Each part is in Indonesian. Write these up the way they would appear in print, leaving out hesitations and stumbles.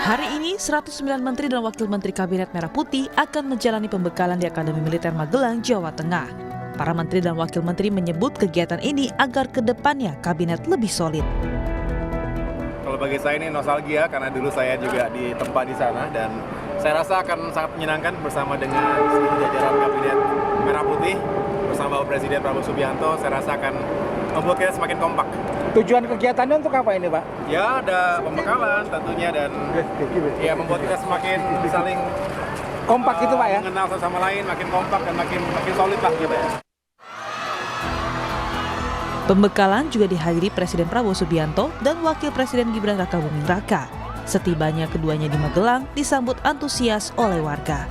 Hari ini, 109 Menteri dan Wakil Menteri Kabinet Merah Putih akan menjalani pembekalan di Akademi Militer Magelang, Jawa Tengah. Para Menteri dan Wakil Menteri menyebut kegiatan ini agar ke depannya Kabinet lebih solid. Kalau bagi saya ini nostalgia karena dulu saya juga ditempa di sana dan saya rasa akan sangat menyenangkan bersama dengan seluruh jajaran Kabinet Merah Putih bersama Bapak Presiden Prabowo Subianto. Saya rasa akan membuat kita semakin kompak. Tujuan kegiatannya untuk apa ini, Pak? Ya, ada pembekalan tentunya dan ya membuat kita semakin saling kompak gitu, Pak ya? Mengenal satu sama lain, makin kompak dan makin solid lah gitu ya. Pembekalan juga dihadiri Presiden Prabowo Subianto dan Wakil Presiden Gibran Rakabuming Raka. Setibanya keduanya di Magelang disambut antusias oleh warga.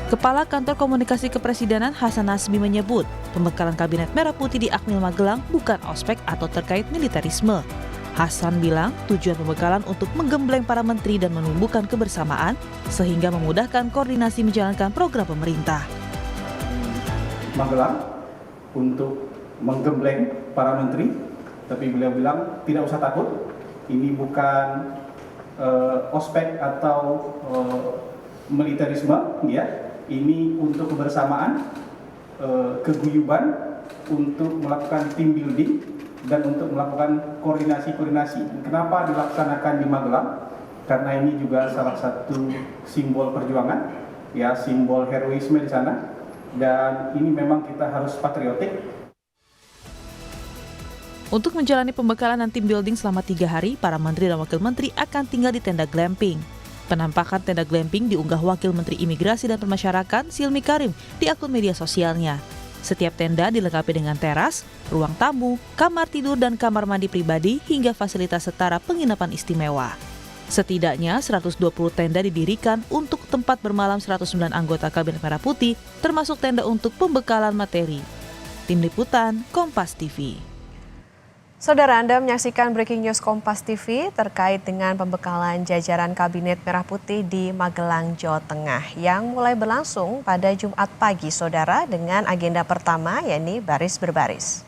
Kepala Kantor Komunikasi Kepresidenan Hasan Nasbi menyebut, pembekalan Kabinet Merah Putih di Akmil Magelang bukan ospek atau terkait militerisme. Hasan bilang tujuan pembekalan untuk menggembleng para menteri dan menumbuhkan kebersamaan sehingga memudahkan koordinasi menjalankan program pemerintah. Magelang untuk menggembleng para menteri, tapi beliau bilang tidak usah takut, ini bukan ospek atau militerisme, ya. Ini untuk kebersamaan, keguyuban, untuk melakukan team building dan untuk melakukan koordinasi. Kenapa dilaksanakan di Magelang? Karena ini juga salah satu simbol perjuangan, ya, simbol heroisme di sana. Dan ini memang kita harus patriotik. Untuk menjalani pembekalan dan tim building selama 3 hari, para menteri dan wakil menteri akan tinggal di tenda glamping. Penampakan tenda glamping diunggah Wakil Menteri Imigrasi dan Permasyarakatan Silmi Karim di akun media sosialnya. Setiap tenda dilengkapi dengan teras, ruang tamu, kamar tidur dan kamar mandi pribadi hingga fasilitas setara penginapan istimewa. Setidaknya 120 tenda didirikan untuk tempat bermalam 109 anggota Kabinet Merah Putih, termasuk tenda untuk pembekalan materi. Tim Liputan, Kompas TV. Saudara, Anda menyaksikan Breaking News Kompas TV terkait dengan pembekalan jajaran Kabinet Merah Putih di Magelang, Jawa Tengah yang mulai berlangsung pada Jumat pagi, Saudara, dengan agenda pertama yakni baris berbaris.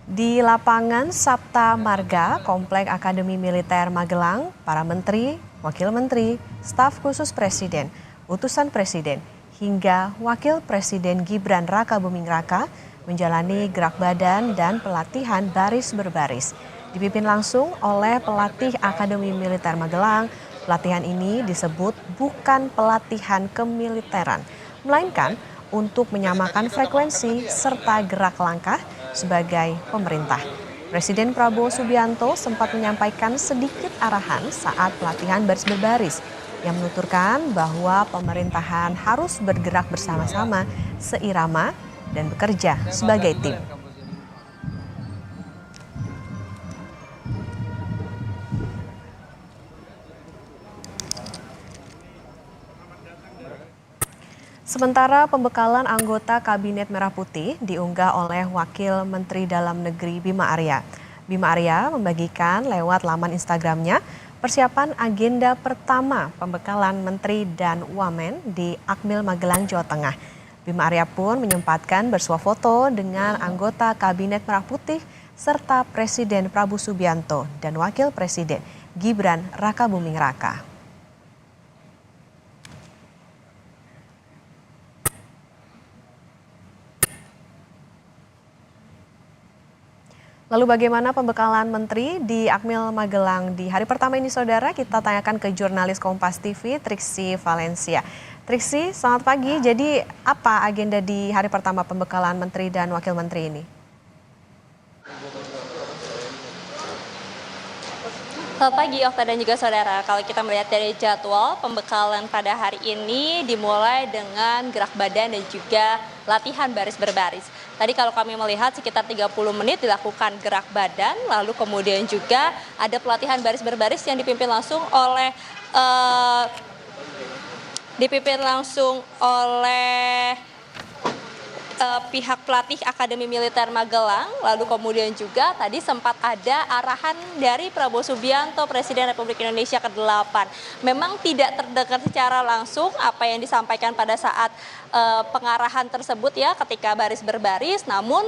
Di lapangan Sapta Marga, Komplek Akademi Militer Magelang, para menteri, wakil menteri, staf khusus presiden, utusan presiden, hingga wakil presiden Gibran Rakabuming Raka menjalani gerak badan dan pelatihan baris berbaris. Dipimpin langsung oleh pelatih Akademi Militer Magelang, pelatihan ini disebut bukan pelatihan kemiliteran, melainkan untuk menyamakan frekuensi serta gerak langkah sebagai pemerintah. Presiden Prabowo Subianto sempat menyampaikan sedikit arahan saat pelatihan baris berbaris yang menuturkan bahwa pemerintahan harus bergerak bersama-sama, seirama, dan bekerja sebagai tim. Sementara pembekalan anggota Kabinet Merah Putih diunggah oleh Wakil Menteri Dalam Negeri Bima Arya. Bima Arya membagikan lewat laman Instagramnya persiapan agenda pertama pembekalan Menteri dan Wamen di Akmil Magelang, Jawa Tengah. Bima Arya pun menyempatkan bersuah foto dengan anggota Kabinet Merah Putih serta Presiden Prabowo Subianto dan Wakil Presiden Gibran Rakabuming Raka. Lalu bagaimana pembekalan menteri di Akmil Magelang di hari pertama ini, Saudara? Kita tanyakan ke jurnalis Kompas TV, Triksi Valencia. Triksi, selamat pagi. Jadi apa agenda di hari pertama pembekalan menteri dan wakil menteri ini? Selamat pagi, Okta dan juga saudara. Kalau kita melihat dari jadwal pembekalan pada hari ini dimulai dengan gerak badan dan juga latihan baris berbaris. Tadi kalau kami melihat sekitar 30 menit dilakukan gerak badan, lalu kemudian juga ada pelatihan baris berbaris yang dipimpin langsung oleh pihak pelatih Akademi Militer Magelang, lalu kemudian juga tadi sempat ada arahan dari Prabowo Subianto, Presiden Republik Indonesia ke-8. Memang tidak terdengar secara langsung apa yang disampaikan pada saat pengarahan tersebut ya ketika baris berbaris, namun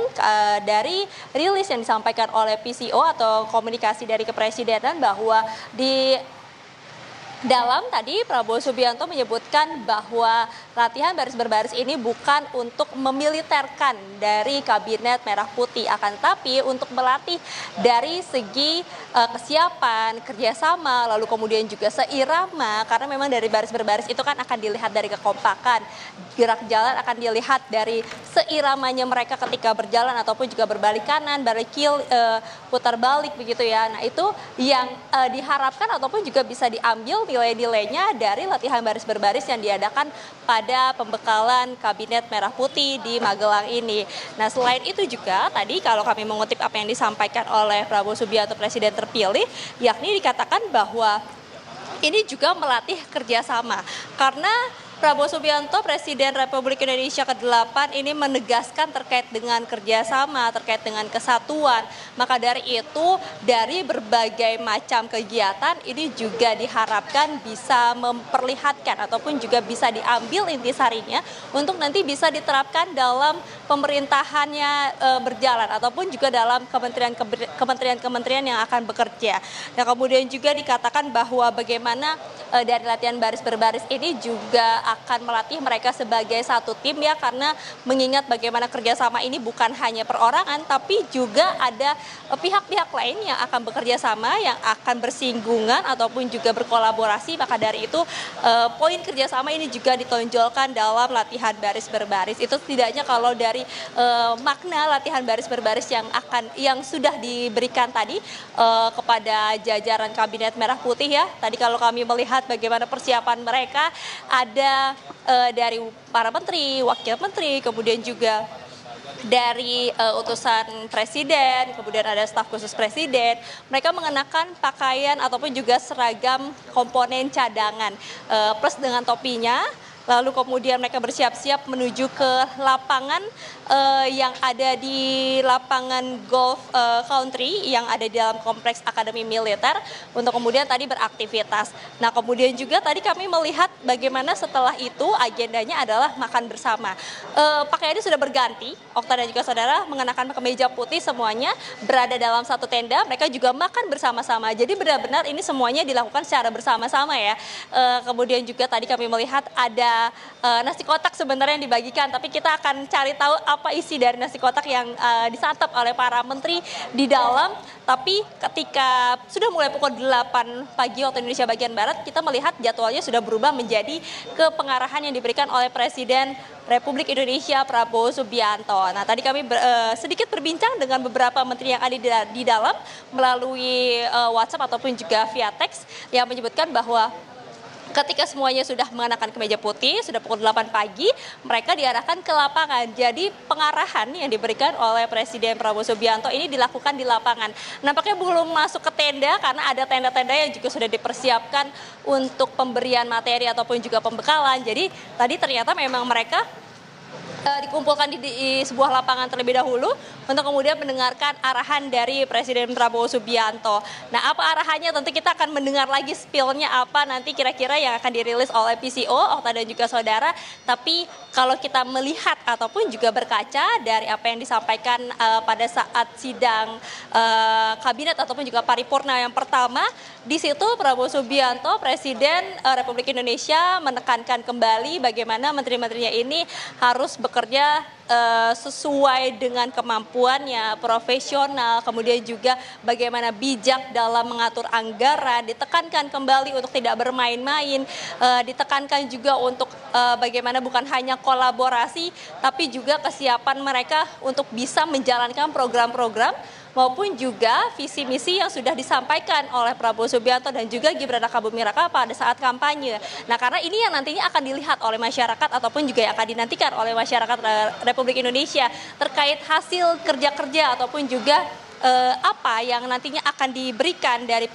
dari rilis yang disampaikan oleh PCO atau komunikasi dari kepresidenan bahwa di dalam tadi Prabowo Subianto menyebutkan bahwa latihan baris berbaris ini bukan untuk memiliterkan dari Kabinet Merah Putih, akan tapi untuk melatih dari segi kesiapan, kerjasama, lalu kemudian juga seirama, karena memang dari baris berbaris itu kan akan dilihat dari kekompakan, gerak jalan akan dilihat dari seiramanya mereka ketika berjalan ataupun juga berbalik kanan, balik kiri, putar balik begitu ya. Nah itu yang diharapkan ataupun juga bisa diambil nilai-nilainya dari latihan baris berbaris yang diadakan pada pembekalan Kabinet Merah Putih di Magelang ini. Nah selain itu juga tadi kalau kami mengutip apa yang disampaikan oleh Prabowo Subianto Presiden terpilih, yakni dikatakan bahwa ini juga melatih kerjasama karena Prabowo Subianto, Presiden Republik Indonesia ke-8 ini menegaskan terkait dengan kerjasama, terkait dengan kesatuan. Maka dari itu, dari berbagai macam kegiatan ini juga diharapkan bisa memperlihatkan ataupun juga bisa diambil intisarinya untuk nanti bisa diterapkan dalam pemerintahannya berjalan ataupun juga dalam kementerian-kementerian yang akan bekerja. Nah, kemudian juga dikatakan bahwa bagaimana dari latihan baris berbaris ini juga akan melatih mereka sebagai satu tim ya, karena mengingat bagaimana kerjasama ini bukan hanya perorangan tapi juga ada pihak-pihak lain yang akan bekerja sama, yang akan bersinggungan ataupun juga berkolaborasi. Maka dari itu poin kerjasama ini juga ditonjolkan dalam latihan baris berbaris. Itu setidaknya kalau dari makna latihan baris berbaris yang sudah diberikan tadi kepada jajaran Kabinet Merah Putih ya. Tadi kalau kami melihat bagaimana persiapan mereka, ada dari para menteri, wakil menteri, kemudian juga dari utusan presiden, kemudian ada staf khusus presiden. Mereka mengenakan pakaian ataupun juga seragam komponen cadangan plus dengan topinya. Lalu kemudian mereka bersiap-siap menuju ke lapangan yang ada di lapangan golf country yang ada di dalam kompleks Akademi Militer untuk kemudian tadi beraktivitas. Nah kemudian juga tadi kami melihat bagaimana setelah itu agendanya adalah makan bersama. Pakaiannya sudah berganti, Okta dan juga saudara mengenakan kemeja putih semuanya berada dalam satu tenda, mereka juga makan bersama-sama. Jadi benar-benar ini semuanya dilakukan secara bersama-sama ya. Kemudian juga tadi kami melihat ada nasi kotak sebenarnya yang dibagikan, tapi kita akan cari tahu apa isi dari nasi kotak yang disantap oleh para menteri di dalam. Tapi ketika sudah mulai pukul 8 pagi waktu Indonesia bagian Barat, kita melihat jadwalnya sudah berubah menjadi ke pengarahan yang diberikan oleh Presiden Republik Indonesia Prabowo Subianto. Nah tadi kami sedikit berbincang dengan beberapa menteri yang ada di dalam melalui WhatsApp ataupun juga via teks yang menyebutkan bahwa ketika semuanya sudah mengenakan kemeja putih, sudah pukul 8 pagi, mereka diarahkan ke lapangan. Jadi pengarahan yang diberikan oleh Presiden Prabowo Subianto ini dilakukan di lapangan. Nampaknya belum masuk ke tenda karena ada tenda-tenda yang juga sudah dipersiapkan untuk pemberian materi ataupun juga pembekalan. Jadi tadi ternyata memang mereka dikumpulkan di sebuah lapangan terlebih dahulu untuk kemudian mendengarkan arahan dari Presiden Prabowo Subianto. Nah, apa arahannya? Tentu kita akan mendengar lagi spill-nya apa nanti kira-kira yang akan dirilis oleh PCO, Okta dan juga saudara. Tapi kalau kita melihat ataupun juga berkaca dari apa yang disampaikan pada saat sidang kabinet ataupun juga paripurna yang pertama, di situ Prabowo Subianto, Presiden Republik Indonesia menekankan kembali bagaimana menteri-menterinya ini harus bekerja sesuai dengan kemampuannya, profesional, kemudian juga bagaimana bijak dalam mengatur anggaran, ditekankan kembali untuk tidak bermain-main, ditekankan juga untuk bagaimana bukan hanya kolaborasi, tapi juga kesiapan mereka untuk bisa menjalankan program-program maupun juga visi misi yang sudah disampaikan oleh Prabowo Subianto dan juga Gibran Rakabuming Raka pada saat kampanye. Nah, karena ini yang nantinya akan dilihat oleh masyarakat ataupun juga yang akan dinantikan oleh masyarakat Republik Indonesia terkait hasil kerja-kerja ataupun juga apa yang nantinya akan diberikan dari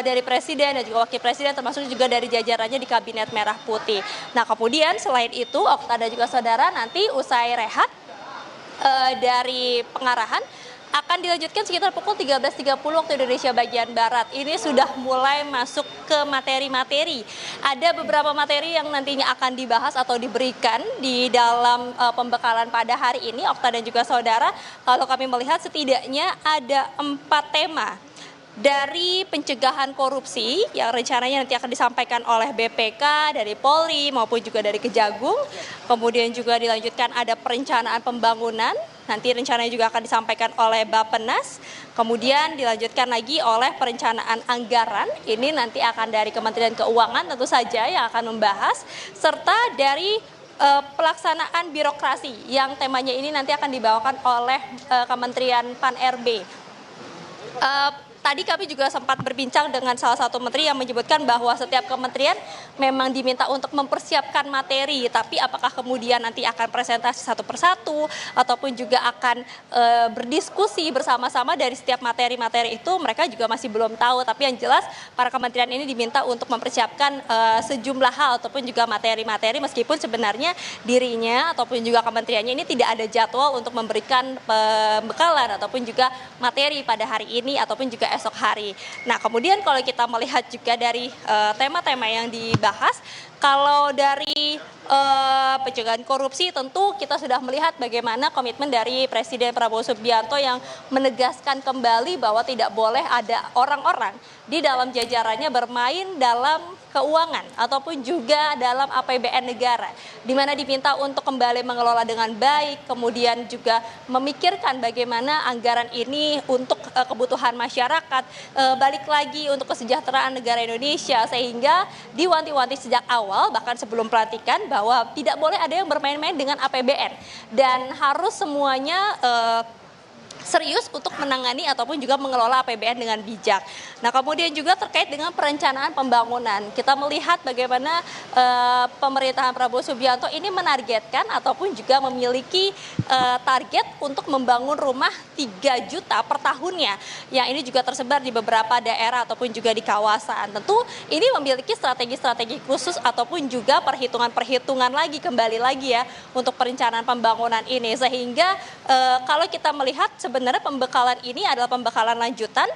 dari presiden dan juga wakil presiden termasuk juga dari jajarannya di Kabinet Merah Putih. Nah, kemudian selain itu Okta dan juga saudara nanti usai rehat dari pengarahan akan dilanjutkan sekitar pukul 13.30 waktu Indonesia bagian Barat. Ini sudah mulai masuk ke materi-materi. Ada beberapa materi yang nantinya akan dibahas atau diberikan di dalam pembekalan pada hari ini, Okta dan juga saudara. Kalau kami melihat setidaknya ada 4 tema. Dari pencegahan korupsi yang rencananya nanti akan disampaikan oleh BPK, dari Polri maupun juga dari Kejagung. Kemudian juga dilanjutkan ada perencanaan pembangunan, nanti rencananya juga akan disampaikan oleh Bappenas. Kemudian dilanjutkan lagi oleh perencanaan anggaran, ini nanti akan dari Kementerian Keuangan tentu saja yang akan membahas, serta dari pelaksanaan birokrasi yang temanya ini nanti akan dibawakan oleh Kementerian Pan-RB. Tadi kami juga sempat berbincang dengan salah satu menteri yang menyebutkan bahwa setiap kementerian memang diminta untuk mempersiapkan materi, tapi apakah kemudian nanti akan presentasi satu persatu ataupun juga akan berdiskusi bersama-sama dari setiap materi-materi itu, mereka juga masih belum tahu. Tapi yang jelas para kementerian ini diminta untuk mempersiapkan sejumlah hal ataupun juga materi-materi, meskipun sebenarnya dirinya ataupun juga kementeriannya ini tidak ada jadwal untuk memberikan pembekalan ataupun juga materi pada hari ini ataupun juga esok hari. Nah, kemudian kalau kita melihat juga dari tema-tema yang dibahas, kalau dari pencegahan korupsi tentu kita sudah melihat bagaimana komitmen dari Presiden Prabowo Subianto yang menegaskan kembali bahwa tidak boleh ada orang-orang di dalam jajarannya bermain dalam keuangan ataupun juga dalam APBN negara, di mana diminta untuk kembali mengelola dengan baik, kemudian juga memikirkan bagaimana anggaran ini untuk kebutuhan masyarakat, balik lagi untuk kesejahteraan negara Indonesia, sehingga diwanti-wanti sejak awal bahkan sebelum pelantikan bahwa tidak boleh ada yang bermain-main dengan APBN dan harus semuanya serius untuk menangani ataupun juga mengelola APBN dengan bijak. Nah, kemudian juga terkait dengan perencanaan pembangunan, kita melihat bagaimana pemerintahan Prabowo Subianto ini menargetkan ataupun juga memiliki target untuk membangun rumah 3 juta per tahunnya, yang ini juga tersebar di beberapa daerah ataupun juga di kawasan. Tentu ini memiliki strategi-strategi khusus ataupun juga perhitungan-perhitungan lagi, kembali lagi ya, untuk perencanaan pembangunan ini, sehingga kalau kita melihat sebenarnya pembekalan ini adalah pembekalan lanjutan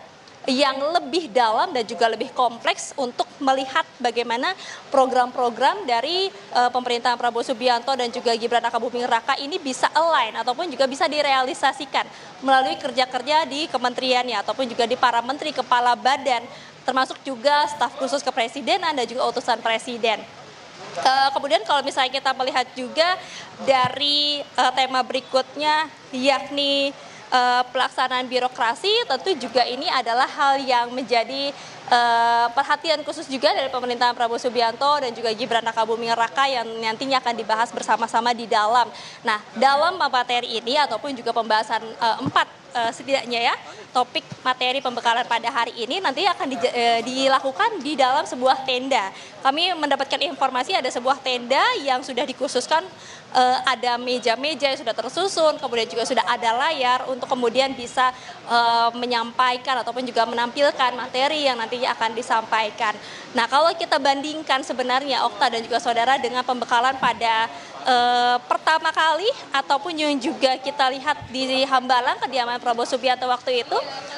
yang lebih dalam dan juga lebih kompleks untuk melihat bagaimana program-program dari pemerintahan Prabowo Subianto dan juga Gibran Rakabuming Raka ini bisa align ataupun juga bisa direalisasikan melalui kerja-kerja di kementeriannya ataupun juga di para menteri, kepala badan, termasuk juga staf khusus kepresidenan dan juga utusan presiden. Kemudian kalau misalnya kita melihat juga dari tema berikutnya, yakni pelaksanaan birokrasi, tentu juga ini adalah hal yang menjadi perhatian khusus juga dari pemerintahan Prabowo Subianto dan juga Gibran Rakabuming Raka yang nantinya akan dibahas bersama-sama di dalam. Nah, dalam materi ini ataupun juga pembahasan 4 setidaknya ya, topik materi pembekalan pada hari ini nanti akan dilakukan di dalam sebuah tenda. Kami mendapatkan informasi ada sebuah tenda yang sudah dikhususkan, ada meja-meja yang sudah tersusun, kemudian juga sudah ada layar untuk kemudian bisa menyampaikan ataupun juga menampilkan materi yang nantinya akan disampaikan. Nah, kalau kita bandingkan sebenarnya Okta dan juga saudara dengan pembekalan pada pertama kali ataupun yang juga kita lihat di Hambalang kediaman Prabowo Subianto waktu itu,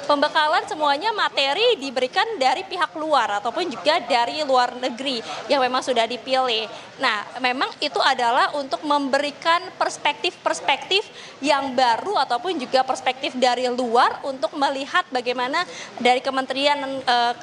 pembekalan semuanya materi diberikan dari pihak luar ataupun juga dari luar negeri yang memang sudah dipilih. Nah, memang itu adalah untuk memberikan perspektif-perspektif yang baru ataupun juga perspektif dari luar untuk melihat bagaimana dari Kementerian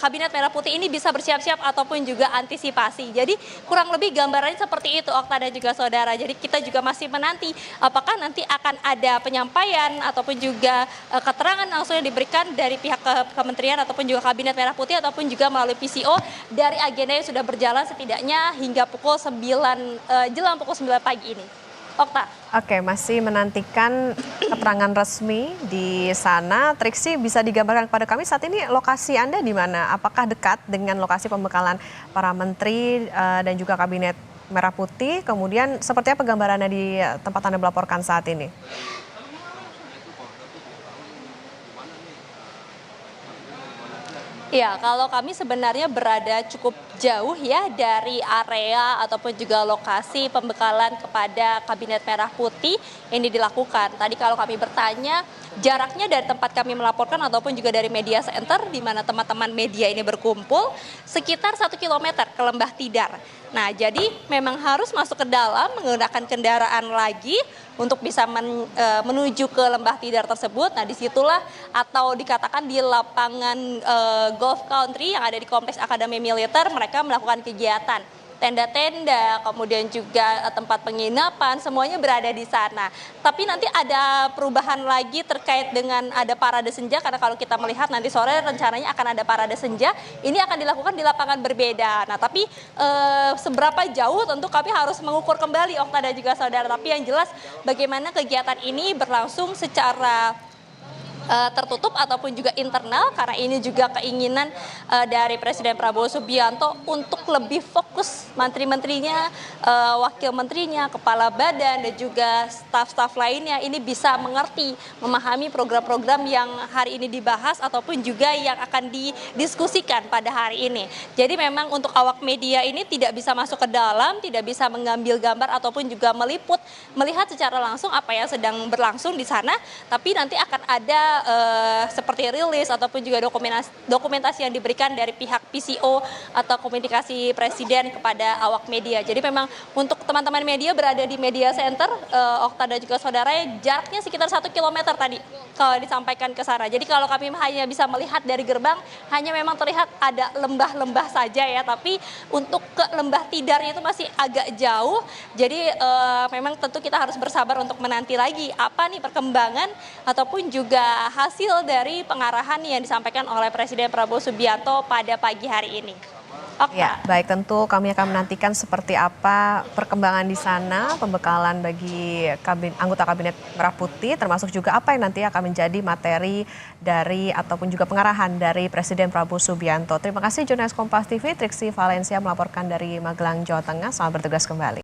Kabinet Merah Putih ini bisa bersiap-siap ataupun juga antisipasi. Jadi kurang lebih gambarannya seperti itu Okta dan juga saudara. Jadi kita juga masih menanti apakah nanti akan ada penyampaian ataupun juga keterangan langsung yang diberikan dari pihak kementerian ataupun juga Kabinet Merah Putih ataupun juga melalui PCO dari agenda yang sudah berjalan setidaknya hingga pukul 9 jelang pukul 9 pagi ini. Okta. Oke, masih menantikan keterangan resmi di sana. Triksi, bisa digambarkan kepada kami saat ini lokasi Anda di mana? Apakah dekat dengan lokasi pembekalan para menteri dan juga Kabinet Merah Putih? Kemudian seperti apa gambarannya di tempat Anda melaporkan saat ini? Ya, kalau kami sebenarnya berada cukup jauh ya dari area ataupun juga lokasi pembekalan kepada Kabinet Merah Putih ini dilakukan. Tadi kalau kami bertanya, jaraknya dari tempat kami melaporkan ataupun juga dari media center di mana teman-teman media ini berkumpul sekitar 1 kilometer ke Lembah Tidar. Nah, jadi memang harus masuk ke dalam menggunakan kendaraan lagi untuk bisa menuju ke Lembah Tidar tersebut. Nah, disitulah atau dikatakan di lapangan golf country yang ada di Kompleks Akademi Militer mereka melakukan kegiatan. Tenda-tenda, kemudian juga tempat penginapan, semuanya berada di sana. Tapi nanti ada perubahan lagi terkait dengan ada parade senja, karena kalau kita melihat nanti sore rencananya akan ada parade senja, ini akan dilakukan di lapangan berbeda. Nah, tapi seberapa jauh tentu kami harus mengukur kembali, Okta dan juga saudara. Tapi yang jelas bagaimana kegiatan ini berlangsung secara tertutup ataupun juga internal, karena ini juga keinginan dari Presiden Prabowo Subianto untuk lebih fokus menteri-menterinya, wakil menterinya, kepala badan dan juga staf-staf lainnya ini bisa mengerti, memahami program-program yang hari ini dibahas ataupun juga yang akan didiskusikan pada hari ini. Jadi memang untuk awak media ini tidak bisa masuk ke dalam, tidak bisa mengambil gambar ataupun juga melihat secara langsung apa yang sedang berlangsung di sana, tapi nanti akan ada seperti rilis ataupun juga dokumentasi yang diberikan dari pihak PCO atau komunikasi presiden kepada awak media. Jadi memang untuk teman-teman media berada di media center, Okta dan juga saudara, jaraknya sekitar 1 kilometer tadi kalau disampaikan ke sana. Jadi kalau kami hanya bisa melihat dari gerbang, hanya memang terlihat ada lembah-lembah saja ya, tapi untuk ke Lembah Tidar itu masih agak jauh. Jadi memang tentu kita harus bersabar untuk menanti lagi apa nih perkembangan ataupun juga hasil dari pengarahan yang disampaikan oleh Presiden Prabowo Subianto pada pagi hari ini. Ya, baik, tentu kami akan menantikan seperti apa perkembangan di sana, pembekalan bagi anggota Kabinet Merah Putih, termasuk juga apa yang nanti akan menjadi materi dari ataupun juga pengarahan dari Presiden Prabowo Subianto. Terima kasih jurnalis Kompas TV Triksi Valencia melaporkan dari Magelang, Jawa Tengah. Selamat bertugas kembali.